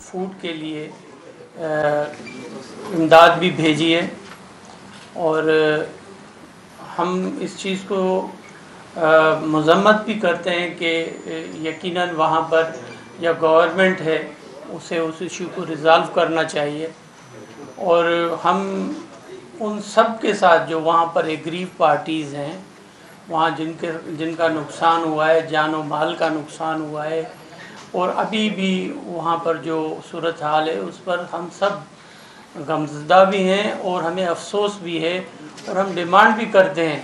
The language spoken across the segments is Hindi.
फूड के लिए इमदाद भी भेजी है और हम इस चीज़ को मज़म्मत भी करते हैं कि यकीनन वहाँ पर या गवर्नमेंट है उसे उस इशू को रिज़ॉल्व करना चाहिए। और हम उन सब के साथ जो वहाँ पर एग्रीव पार्टीज़ हैं, वहाँ जिनका नुकसान हुआ है, जान और माल का नुकसान हुआ है, और अभी भी वहाँ पर जो सूरत हाल है उस पर हम सब गमज़दा भी हैं और हमें अफसोस भी है और हम डिमांड भी करते हैं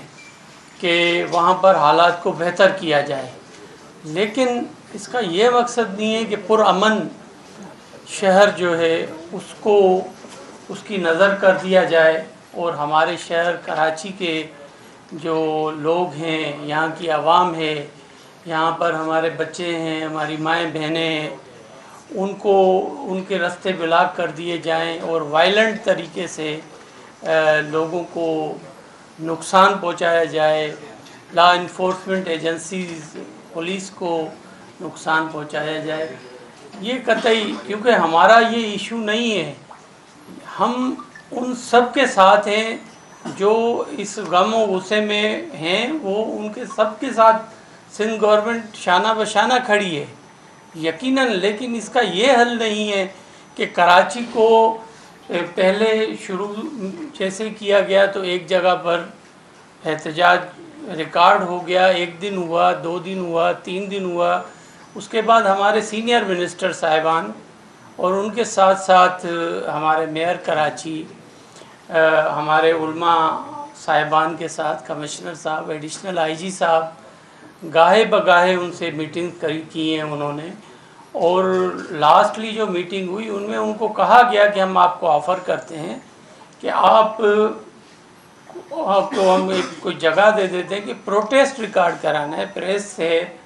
कि वहाँ पर हालात को बेहतर किया जाए। लेकिन इसका ये मकसद नहीं है कि पुरअमन शहर जो है उसको उसकी नज़र कर दिया जाए और हमारे शहर कराची के जो लोग हैं, यहाँ की आवाम है, यहाँ पर हमारे बच्चे हैं, हमारी माएँ बहनें हैं, उनको उनके रास्ते ब्लॉक कर दिए जाएं और वायलेंट तरीके से लोगों को नुकसान पहुँचाया जाए, लॉ इन्फोर्समेंट एजेंसीज़ पुलिस को नुकसान पहुँचाया जाए। ये कतई, क्योंकि हमारा ये इशू नहीं है, हम उन सब के साथ हैं जो इस गम और गुस्से में हैं, वो उनके सब के साथ सिंध गवर्नमेंट शाना बशाना खड़ी है यकीनन। लेकिन इसका ये हल नहीं है कि कराची को पहले शुरू जैसे किया गया तो एक जगह पर एहतजाज रिकॉर्ड हो गया, 1 दिन हुआ, 2 दिन हुआ, 3 दिन हुआ, उसके बाद हमारे सीनियर मिनिस्टर साहिबान और उनके साथ साथ हमारे मेयर कराची, हमारे उलमा साहिबान के साथ कमिश्नर साहब, एडिशनल आईजी साहब गाहे बगाहे उनसे मीटिंग की हैं उन्होंने। और लास्टली जो मीटिंग हुई उनमें उनको कहा गया कि हम आपको ऑफ़र करते हैं कि आपको हम एक कोई जगह दे देते हैं कि प्रोटेस्ट रिकॉर्ड कराना है, प्रेस है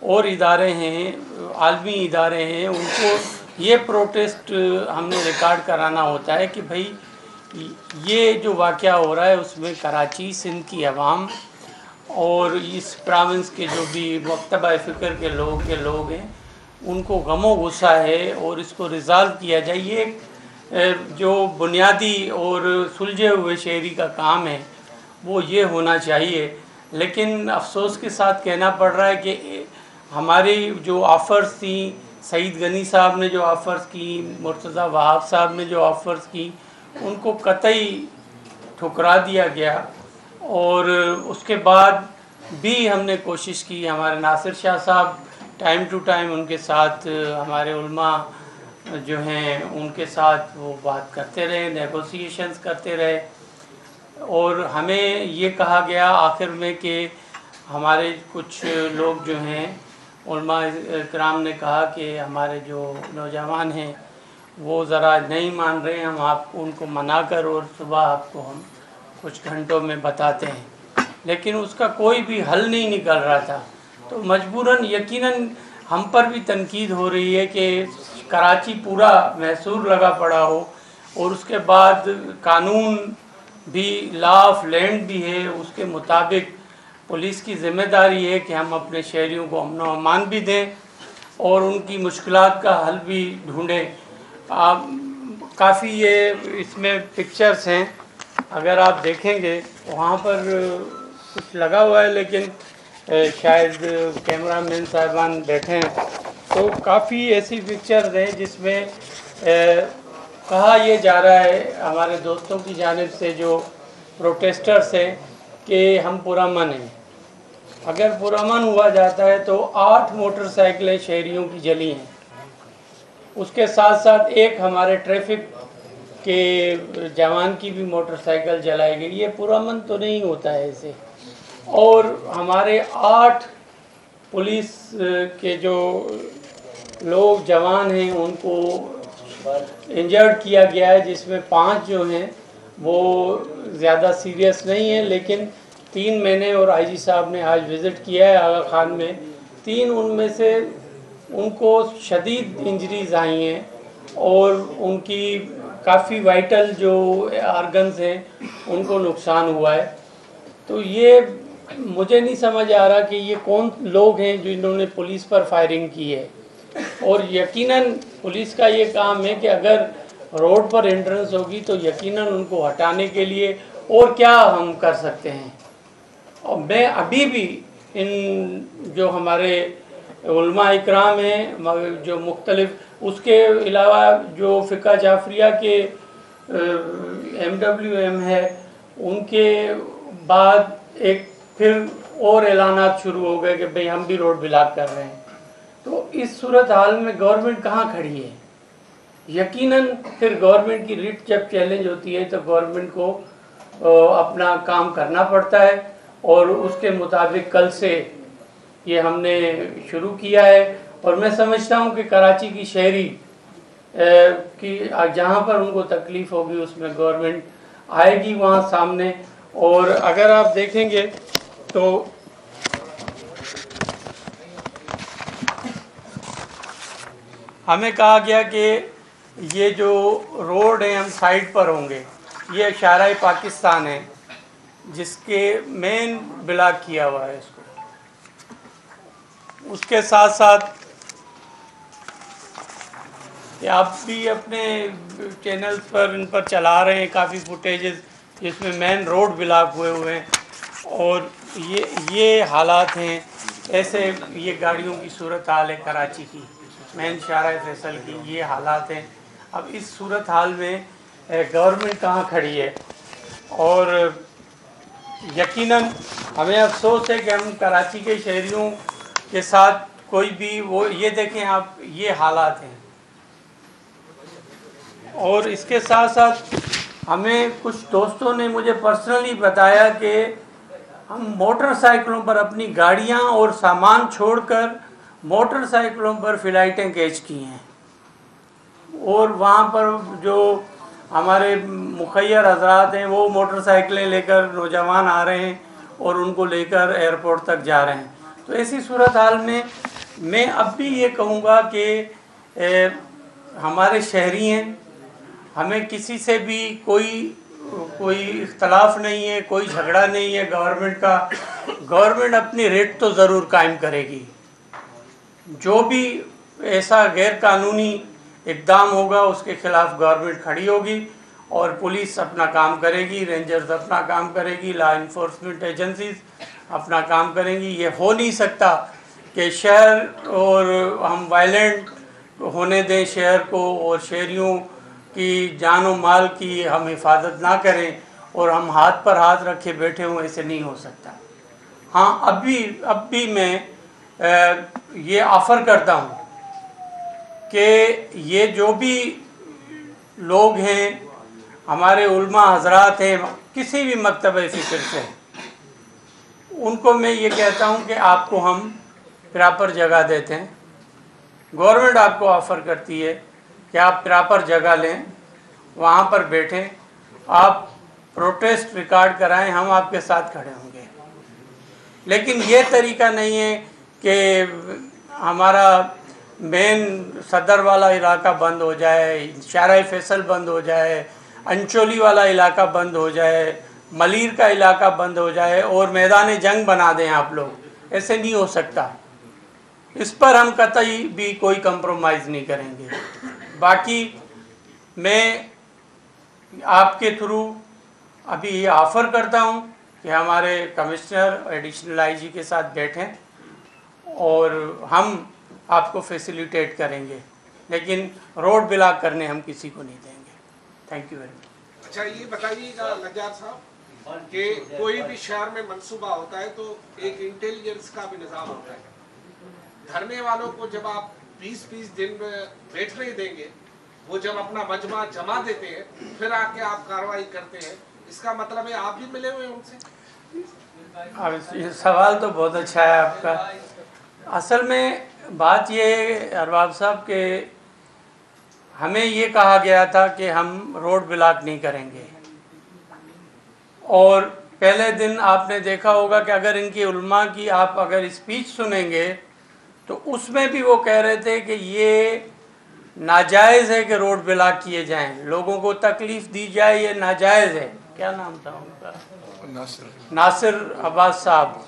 और इदारे हैं, आलमी इदारे हैं, उनको ये प्रोटेस्ट हमने रिकॉर्ड कराना होता है कि भाई ये जो वाक़या हो रहा है उसमें कराची सिंध की आवाम और इस प्रोविंस के जो भी मकतबा फ़िक्र के लोग हैं उनको गमो गुस्सा है और इसको रिज़ॉल्व किया जाए। ये जो बुनियादी और सुलझे हुए शहरी का काम है वो ये होना चाहिए। लेकिन अफसोस के साथ कहना पड़ रहा है कि हमारी जो ऑफ़र्स थी, सईद गनी साहब ने जो ऑफ़र्स की, मुर्तज़ा वहाब साहब ने जो ऑफ़र्स की, उनको कतई ठुकरा दिया गया। और उसके बाद भी हमने कोशिश की, हमारे नासिर शाह साहब टाइम टू टाइम उनके साथ, हमारे उलमा जो हैं उनके साथ वो बात करते रहे, नेगोशिएशंस करते रहे और हमें ये कहा गया आखिर में कि हमारे कुछ लोग जो हैं उलमा इकराम ने कहा कि हमारे जो नौजवान हैं वो ज़रा नहीं मान रहे हैं, हम आपको उनको मना कर और सुबह आपको हम कुछ घंटों में बताते हैं। लेकिन उसका कोई भी हल नहीं निकल रहा था। तो मजबूरन यकीनन हम पर भी तनकीद हो रही है कि कराची पूरा मैसूर लगा पड़ा हो और उसके बाद कानून भी, लॉ ऑफ लैंड भी है, उसके मुताबिक पुलिस की ज़िम्मेदारी है कि हम अपने शहरियों को अमन व अमान भी दें और उनकी मुश्किलात का हल भी ढूँढें। काफ़ी ये इसमें पिक्चर्स हैं, अगर आप देखेंगे वहाँ पर कुछ लगा हुआ है लेकिन शायद कैमरा मैन साहिबान बैठे हैं, तो काफ़ी ऐसी पिक्चर्स हैं जिसमें कहा यह जा रहा है हमारे दोस्तों की जानिब से जो प्रोटेस्टर्स हैं कि हम पुरअमन हैं। अगर पुरअमन हुआ जाता है तो 8 मोटरसाइकिलें शहरियों की जली हैं, उसके साथ साथ एक हमारे ट्रैफिक के जवान की भी मोटरसाइकिल जलाई गई। ये पुरअमन तो नहीं होता है ऐसे। और हमारे 8 पुलिस के जो लोग जवान हैं उनको इंजर्ड किया गया है, जिसमें 5 जो हैं वो ज़्यादा सीरियस नहीं है, लेकिन 3 मैंने और आईजी साहब ने आज विज़िट किया है आगा खान में, 3 उनमें से उनको शदीद इंजरीज़ आई हैं और उनकी काफ़ी वाइटल जो आर्गन्स हैं उनको नुकसान हुआ है। तो ये मुझे नहीं समझ आ रहा कि ये कौन लोग हैं जिन्होंने पुलिस पर फायरिंग की है। और यकीनन पुलिस का ये काम है कि अगर रोड पर एंट्रेंस होगी तो यकीनन उनको हटाने के लिए और क्या हम कर सकते हैं। और मैं अभी भी इन जो हमारे उलमा इकराम हैं जो मुख्तलिफ, उसके अलावा जो फ़िक़्ह जाफरिया के MWM है, उनके बाद एक फिर और ऐलानात शुरू हो गए कि भाई हम भी रोड ब्लॉक कर रहे हैं। तो इस सूरत हाल में गवर्नमेंट कहाँ खड़ी है? यकीनन फिर गवर्नमेंट की रिट जब चैलेंज होती है तो गवर्नमेंट को अपना काम करना पड़ता है, और उसके मुताबिक कल से ये हमने शुरू किया है। और मैं समझता हूँ कि कराची की शहरी कि जहाँ पर उनको तकलीफ़ होगी उसमें गवर्नमेंट आएगी वहाँ सामने। और अगर आप देखेंगे तो हमें कहा गया कि ये जो रोड है हम साइड पर होंगे, ये इशारा पाकिस्तान है जिसके मेन ब्लॉक किया हुआ है इसको। उसके साथ साथ आप भी अपने चैनल्स पर इन पर चला रहे हैं काफ़ी फुटेजेस जिसमें मेन रोड ब्लॉक हुए हैं, और ये हालात हैं। ऐसे ये गाड़ियों की सूरत हाल है कराची की, मेन शारा फैसल की ये हालात हैं। अब इस सूरत हाल में गवर्नमेंट कहाँ खड़ी है? और यकीनन हमें अफसोस है कि हम कराची के शहरियों के साथ कोई भी वो, ये देखें आप, ये हालात हैं। और इसके साथ साथ हमें कुछ दोस्तों ने मुझे पर्सनली बताया कि हम मोटरसाइकिलों पर अपनी गाड़ियां और सामान छोड़कर मोटरसाइकिलों पर फ़्लाइटें कैच की हैं, और वहाँ पर जो हमारे मुखैर हजरात हैं वो मोटरसाइकिलें लेकर नौजवान आ रहे हैं और उनको लेकर एयरपोर्ट तक जा रहे हैं। तो ऐसी सूरत हाल में मैं अब भी ये कहूँगा कि हमारे शहरी हैं, हमें किसी से भी कोई इख्तलाफ नहीं है, कोई झगड़ा नहीं है गवर्नमेंट का। गवर्नमेंट अपनी रेट तो ज़रूर कायम करेगी, जो भी ऐसा गैर कानूनी इक़दाम होगा उसके ख़िलाफ़ गवर्नमेंट खड़ी होगी, और पुलिस अपना काम करेगी, रेंजर्स अपना काम करेगी, लॉ इन्फोर्समेंट एजेंसीज अपना काम करेंगी। ये हो नहीं सकता कि शहर और हम वायलेंट होने दें शहर को, और शहरियों की जान और माल की हम हिफाजत ना करें और हम हाथ पर हाथ रखे बैठे हों, ऐसे नहीं हो सकता। हाँ, अब भी मैं ये ऑफ़र करता हूँ कि ये जो भी लोग हैं, हमारे उलमा हजरात हैं किसी भी मकतब फ़िक्र से, उनको मैं ये कहता हूँ कि आपको हम प्रॉपर जगह देते हैं। गवर्नमेंट आपको ऑफ़र करती है कि आप प्रॉपर जगह लें, वहाँ पर बैठें, आप प्रोटेस्ट रिकॉर्ड कराएं, हम आपके साथ खड़े होंगे। लेकिन ये तरीका नहीं है कि हमारा मेन सदर वाला इलाका बंद हो जाए, शारा फैसल बंद हो जाए, अंचोली वाला इलाका बंद हो जाए, मलीर का इलाका बंद हो जाए और मैदान जंग बना दें आप लोग। ऐसे नहीं हो सकता, इस पर हम कतई भी कोई कंप्रोमाइज़ नहीं करेंगे। बाकी मैं आपके थ्रू अभी ये ऑफ़र करता हूँ कि हमारे कमिश्नर एडिशनल आईजी के साथ बैठें और हम आपको फैसिलिटेट करेंगे, लेकिन रोड ब्लॉक करने हम किसी को नहीं देंगे। Thank you very much. अच्छा, ये बताइएगा नज्जार साहब कि कोई भी शहर में मंसूबा होता है तो एक इंटेलिजेंस का भी निज़ाम होता है। धरने वालों को जब आप 20-20 दिन बैठने देंगे, वो जब अपना मजमा जमा देते हैं फिर आके आप कार्रवाई करते हैं, इसका मतलब है आप भी मिले हुए उनसे? अब ये सवाल तो बहुत अच्छा है आपका। असल में बात ये है अरबाब साहब के हमें ये कहा गया था कि हम रोड ब्लॉक नहीं करेंगे, और पहले दिन आपने देखा होगा कि अगर इनकी उलमा की आप अगर स्पीच सुनेंगे तो उसमें भी वो कह रहे थे कि ये नाजायज़ है कि रोड ब्लॉक किए जाएं, लोगों को तकलीफ़ दी जाए, ये नाजायज़ है। क्या नाम था उनका? नासिर अब्बास साहब,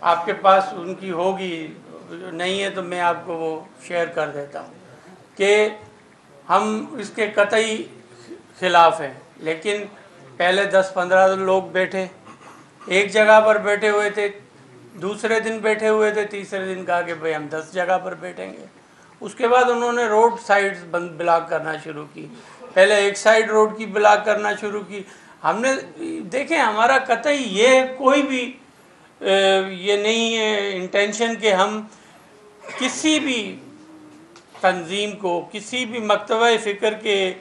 आपके पास उनकी होगी नहीं है तो मैं आपको वो शेयर कर देता हूँ कि हम इसके कतई खिलाफ हैं। लेकिन पहले 10-15 लोग बैठे, एक जगह पर बैठे हुए थे, दूसरे दिन बैठे हुए थे, तीसरे दिन कहा कि भाई हम 10 जगह पर बैठेंगे। उसके बाद उन्होंने रोड साइड्स ब्लॉक करना शुरू की। पहले एक साइड रोड की ब्लॉक करना शुरू की। हमने देखें, हमारा कतई ये कोई भी ये नहीं है इंटेंशन कि हम किसी भी तंजीम को, किसी भी मकतबा फ़िक्र के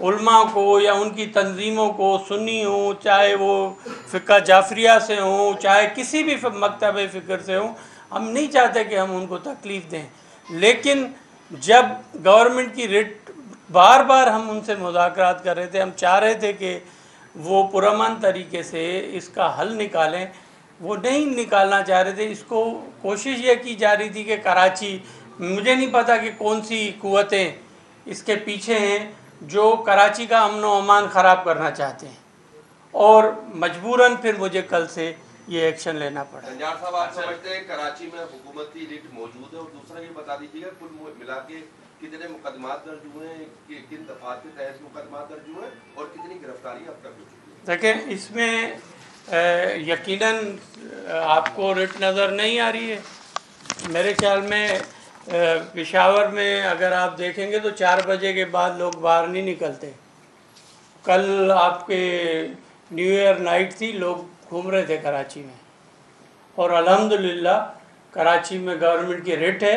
उलमा को या उनकी तंजीमों को, सुन्नी हो चाहे वो फ़िक़्ह जाफरिया से हो चाहे किसी भी मकतबा फ़िक्र से हो, हम नहीं चाहते कि हम उनको तकलीफ़ दें। लेकिन जब गवर्नमेंट की रिट बार बार हम उनसे मुज़ाकरात कर रहे थे, हम चाह रहे थे कि वो पुरअमन तरीके से इसका हल निकालें, वो नहीं निकालना चाह रहे थे। इसको कोशिश ये की जा रही थी कि कराची, मुझे नहीं पता कि कौन सी कुव्वतें इसके पीछे हैं जो कराची का अमन व अमान ख़राब करना चाहते हैं, और मजबूरन फिर मुझे कल से ये एक्शन लेना पड़ा। जंजार साहब, आप समझते हैं कराची में हुकूमती रिट मौजूद है? और दूसरा ये बता दीजिएगा कुल मिला के कितने मुकदमात दर्ज हुए हैं, किन दफात के तहत मुकदमात दर्ज हुए हैं और कितनी गिरफ्तारी अब तक हो चुकी है? देखें, इसमें यकीनन आपको रिट नज़र नहीं आ रही है। मेरे ख्याल में पेशावर में अगर आप देखेंगे तो 4 बजे के बाद लोग बाहर नहीं निकलते। कल आपके न्यू ईयर नाइट थी, लोग घूम रहे थे कराची में, और अल्हम्दुलिल्लाह कराची में गवर्नमेंट की रिट है,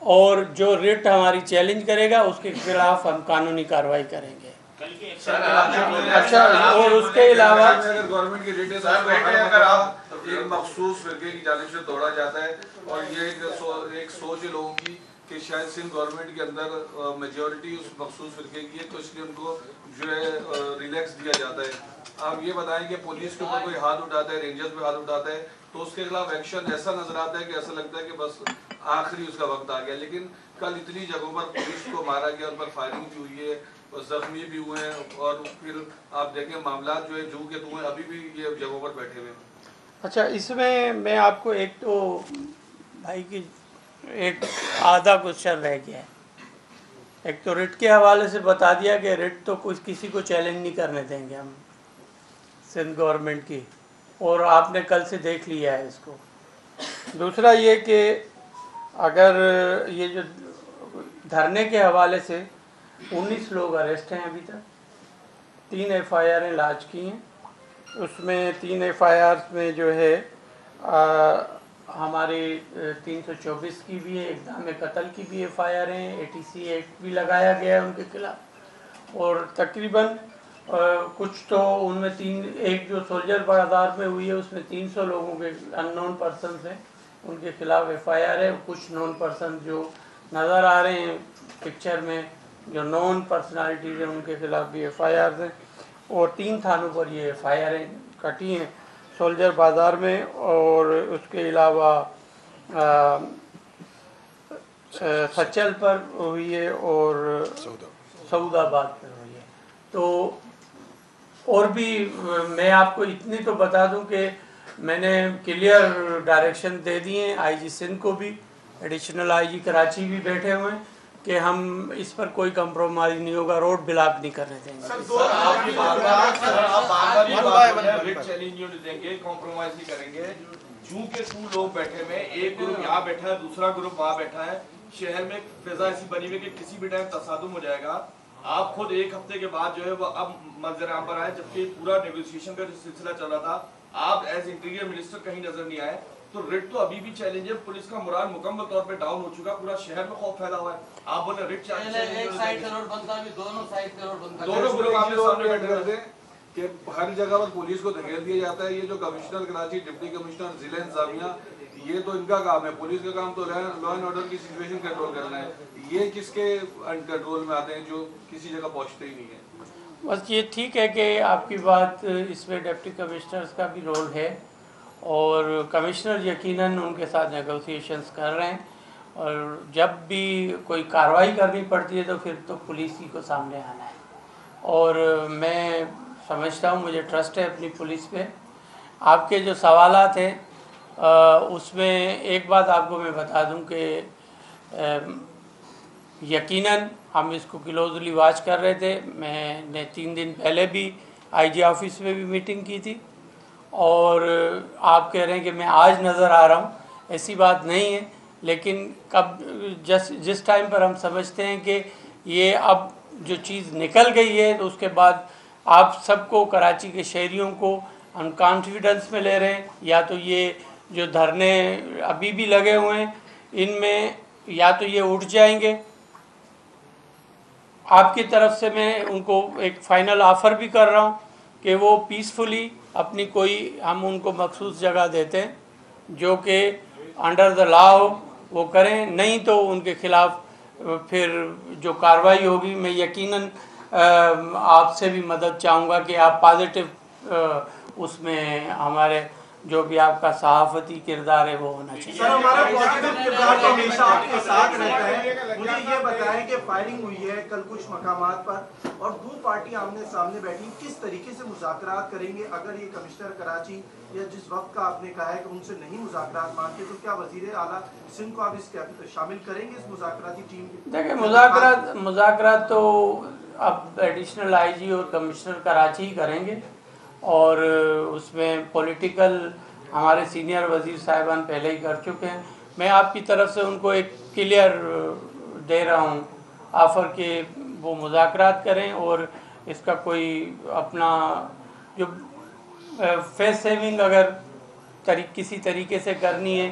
और जो रिट हमारी चैलेंज करेगा उसके खिलाफ हम कानूनी कार्रवाई करेंगे। अच्छा, और उसके अलावा अगर गवर्नमेंट की रिट है तो अगर आप एक मखसूस फिरके की जानिब से दौड़ा जाता है, और ये एक सोच है लोगों की कि शायद सिंध गवर्नमेंट के अंदर मेजॉरिटी उस मखसूस फिरके की है, तो इसलिए उनको जो है रिलैक्स दिया जाता है। आप ये बताएं कि पुलिस के ऊपर कोई हाथ उठाता है, रेंजर्स पे हाथ उठाता है, तो उसके खिलाफ एक्शन ऐसा नजर आता है कि ऐसा लगता है कि बस आखिरी उसका वक्त आ गया। लेकिन कल इतनी जगहों पर पुलिस को मारा गया, उन पर फायरिंग भी हुई है, जख्मी भी हुए हैं, और फिर आप देखें मामला जो है जू के तू अभी भी ये जगहों पर बैठे हुए हैं। अच्छा, इसमें मैं आपको एक तो भाई की एक आधा क्वेश्चन रह गया है। एक तो रिट के हवाले से बता दिया कि रिट तो कुछ किसी को चैलेंज नहीं करने देंगे हम सिंध गवर्नमेंट की, और आपने कल से देख लिया है इसको। दूसरा ये कि अगर ये जो धरने के हवाले से 19 लोग अरेस्ट हैं अभी तक, 3 FIR लाज की हैं। उसमें 3 FIR में जो है हमारी 324 की भी है, इक़दाम कत्ल की भी FIR हैं, ATC एक्ट भी लगाया गया है उनके खिलाफ, और तकरीबन कुछ तो उनमें एक जो सोल्जर बाजार में हुई है उसमें 300 लोगों के अननोन पर्सन हैं, उनके खिलाफ FIR है। कुछ नॉन पर्सन जो नज़र आ रहे हैं पिक्चर में, जो नॉन पर्सनालिटीज़ हैं, उनके खिलाफ भी FIR हैं, और 3 थानों पर ये FIR कटी हैं, सोल्जर बाज़ार में, और उसके अलावा सचल पर हुई है और सऊदाबाद पर हुई है। तो और भी मैं आपको इतनी तो बता दूं कि मैंने क्लियर डायरेक्शन दे दिए हैं IG सिंध को भी, एडिशनल IG कराची भी बैठे हुए हैं कि हम इस पर कोई कंप्रोमाइज़ नहीं होगा, रोड ब्लॉक नहीं करने देंगे। कॉम्प्रोमाइज नहीं करेंगे। जू के 2 लोग बैठे हुए, एक ग्रुप यहाँ बैठा है, दूसरा ग्रुप वहाँ बैठा है। शहर में फिजा ऐसी बनी हुई कि किसी भी टाइम तसादुम हो जाएगा। आप खुद 1 हफ्ते के बाद जो है वो अब मंजर आम पर आए, जबकि पूरा नेगोशिएशन का जो सिलसिला चल रहा था, आप एज इंटीरियर मिनिस्टर कहीं नजर नहीं आए। तो रिट तो अभी भी चैलेंज है, पुलिस का मुराल मुकम्मल तौर पे डाउन हो चुका, पूरा शहर में खौफ फैला हुआ है। आप बोले रिट चैलेंज, एक साइड से रोड बंद था, अभी दोनों साइड से रोड बंद, दोनों ग्रुप आपके सामने बैठे हुए थे कि हर जगह पर पुलिस को धकेल दिया जाता है। ये जो कमिश्नर कराची, डिप्टी कमिश्नर जिला इंतजामिया, ये तो इनका काम है। पुलिस का काम तो लॉ एंड ऑर्डर की सिचुएशन कंट्रोल करना है। ये किसके कंट्रोल में आते हैं जो किसी जगह पहुंचते ही नहीं है। बस ये ठीक है कि आपकी बात, इसमें डिप्टी कमिश्नर्स का भी रोल है, और कमिश्नर यकीनन उनके साथ नेगोशिएशंस कर रहे हैं, और जब भी कोई कार्रवाई करनी पड़ती है तो फिर तो पुलिस ही को सामने आना है। और मैं समझता हूँ, मुझे ट्रस्ट है अपनी पुलिस पे। आपके जो सवालात हैं उसमें एक बात आपको मैं बता दूं कि यकीनन हम इसको क्लोजली वॉच कर रहे थे। मैंने 3 दिन पहले भी आईजी ऑफिस में भी मीटिंग की थी, और आप कह रहे हैं कि मैं आज नज़र आ रहा हूँ, ऐसी बात नहीं है। लेकिन कब जिस टाइम पर हम समझते हैं कि ये अब जो चीज़ निकल गई है, तो उसके बाद आप सबको, कराची के शहरियों को हम कॉन्फिडेंस में ले रहे हैं। या तो ये जो धरने अभी भी लगे हुए हैं, इनमें या तो ये उठ जाएंगे। आपकी तरफ से मैं उनको एक फ़ाइनल ऑफ़र भी कर रहा हूँ कि वो पीसफुली अपनी कोई, हम उनको मखसूस जगह देते हैं जो कि अंडर द लॉ हो, वो करें। नहीं तो उनके ख़िलाफ़ फिर जो कार्रवाई होगी, मैं यकीनन आपसे भी मदद चाहूँगा कि आप पॉजिटिव उसमें हमारे जो भी आपका सहाफ़ती किरदार है वो होना चाहिए। सर, हमारा पॉजिटिव किरदार तो हमेशा आपके साथ रहता है। मुझे ये बताएं कि फायरिंग हुई है कल कुछ मकामात पर और 2 पार्टी आमने सामने बैठी, किस तरीके से मुज़ाकरात करेंगे? अगर ये कमिश्नर कराची या जिस वक्त का आपने कहा है कि उनसे नहीं मुज़ाकरात मानते, तो क्या वज़ीर आला सिंध को आप इस शामिल करेंगे इस मुज़ाकराती टीम में? देखिए, मुज़ाकरात तो अब एडिशनल आईजी और कमिश्नर कराची ही करेंगे, और उसमें पॉलिटिकल हमारे सीनियर वज़ीर साहिबान पहले ही कर चुके हैं। मैं आपकी तरफ से उनको एक क्लियर दे रहा हूँ ऑफ़र के वो मुज़ाकरात करें, और इसका कोई अपना जो फेस सेविंग अगर किसी तरीके से करनी है।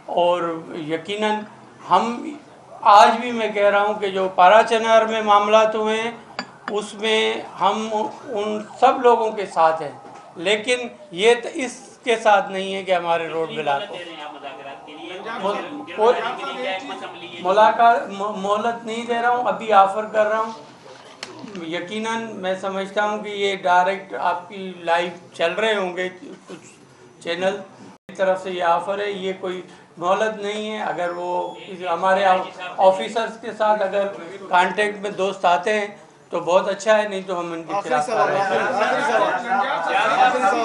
और यकीनन हम आज भी मैं कह रहा हूँ कि जो पाराचनार में मामलात हुए हैं, उसमें हम उन सब लोगों के साथ हैं, लेकिन ये तो इसके साथ नहीं है कि हमारे रोड ब्लॉक हो। मुलाकात मोहलत नहीं दे रहा हूँ, अभी ऑफ़र कर रहा हूँ। यकीनन मैं समझता हूँ कि ये डायरेक्ट आपकी लाइव चल रहे होंगे कुछ चैनल की तरफ से, ये ऑफ़र है, ये कोई मोहलत नहीं है। अगर वो हमारे ऑफिसर्स के साथ अगर कांटेक्ट में दोस्त आते हैं तो बहुत अच्छा है, नहीं तो हम इनके खिलाफ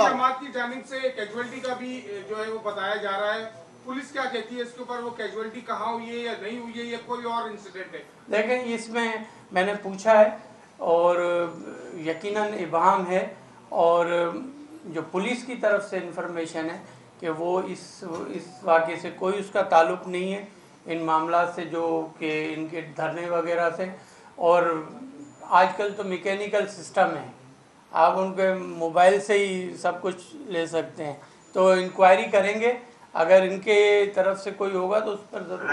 जमात की जानिब से कैजुअलिटी का भी जो है वो बताया जा रहा है, पुलिस क्या कहती है इसके ऊपर? वो कैजुअलिटी कहाँ हुई है या नहीं हुई है, या कोई और इंसिडेंट है? देखें, इसमें मैंने पूछा है और यकीनन इबाहम है, और जो पुलिस की तरफ से इंफॉर्मेशन है कि वो इस वाक़े से कोई उसका ताल्लुक़ नहीं है, इन मामला से जो कि इनके धरने वगैरह से। और आजकल तो मैकेनिकल सिस्टम है, आप उनके मोबाइल से ही सब कुछ ले सकते हैं, तो इंक्वायरी करेंगे। अगर इनके तरफ से कोई होगा तो उस पर जरूर।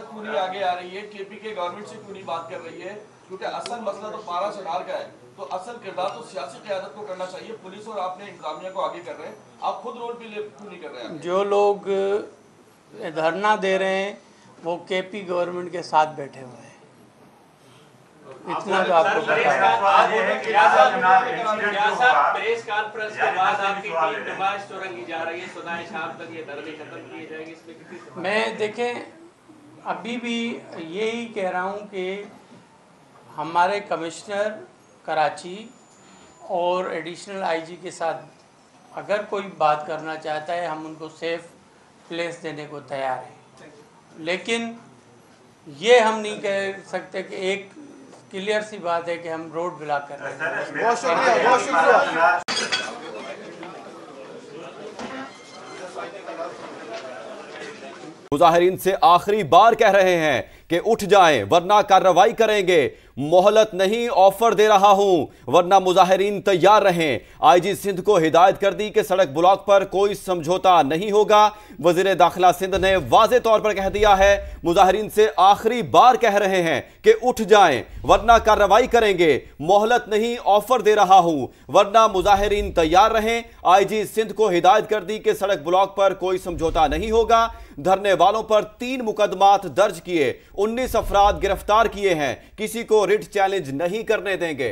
पूरी आगे आ रही है, केपी के गवर्नमेंट से क्यों नहीं बात कर रही है? क्योंकि असल मसला तो पाराचनार का है, तो असल किरदार तो सियासी क़यादत को करना चाहिए। पुलिस और आपने इंतजामिया को आगे कर रहे हैं, आप खुद रोल प्ले क्यों नहीं कर रहे हैं? जो लोग धरना दे रहे हैं वो केपी गवर्नमेंट के साथ बैठे हुए हैं, इतना तो आपको पता है। प्रेस कॉन्फ्रेंस के बाद आपकी टीम नमाज चौरंगी जा रही है, सुनाए शाम तक ये धरने खत्म किए जाएंगे, इसमें कितनी? मैं देखें, अभी भी यही कह रहा हूँ कि हमारे कमिश्नर कराची और एडिशनल आईजी के साथ अगर कोई बात करना चाहता है, हम उनको सेफ प्लेस देने को तैयार हैं, लेकिन ये हम नहीं कह सकते कि एक क्लियर सी बात है कि हम रोड ब्लॉक कर रहे हैं। बहुत शुक्रिया, बहुत शुक्रिया। मुजाहिरीन से आखिरी बार कह रहे हैं कि उठ जाएं वरना कार्रवाई करेंगे, मोहलत नहीं ऑफर दे रहा हूं वरना मुजाहिरीन तैयार रहें। आईजी सिंध को हिदायत कर दी कि सड़क ब्लॉक पर कोई समझौता नहीं होगा। वजीर दाखिला सिंध ने वाज़े तौर पर कह दिया है, मुजाहिरीन से आखिरी बार कह रहे हैं कि उठ जाएं वरना कार्रवाई करेंगे, मोहलत नहीं ऑफर दे रहा हूं वरना मुजाहिरीन तैयार रहें। आईजी सिंध को हिदायत कर दी कि सड़क ब्लॉक पर कोई समझौता नहीं होगा। धरने वालों पर 3 मुकदमात दर्ज किए, 19 अफराद गिरफ्तार किए हैं, किसी को रिट चैलेंज नहीं करने देंगे।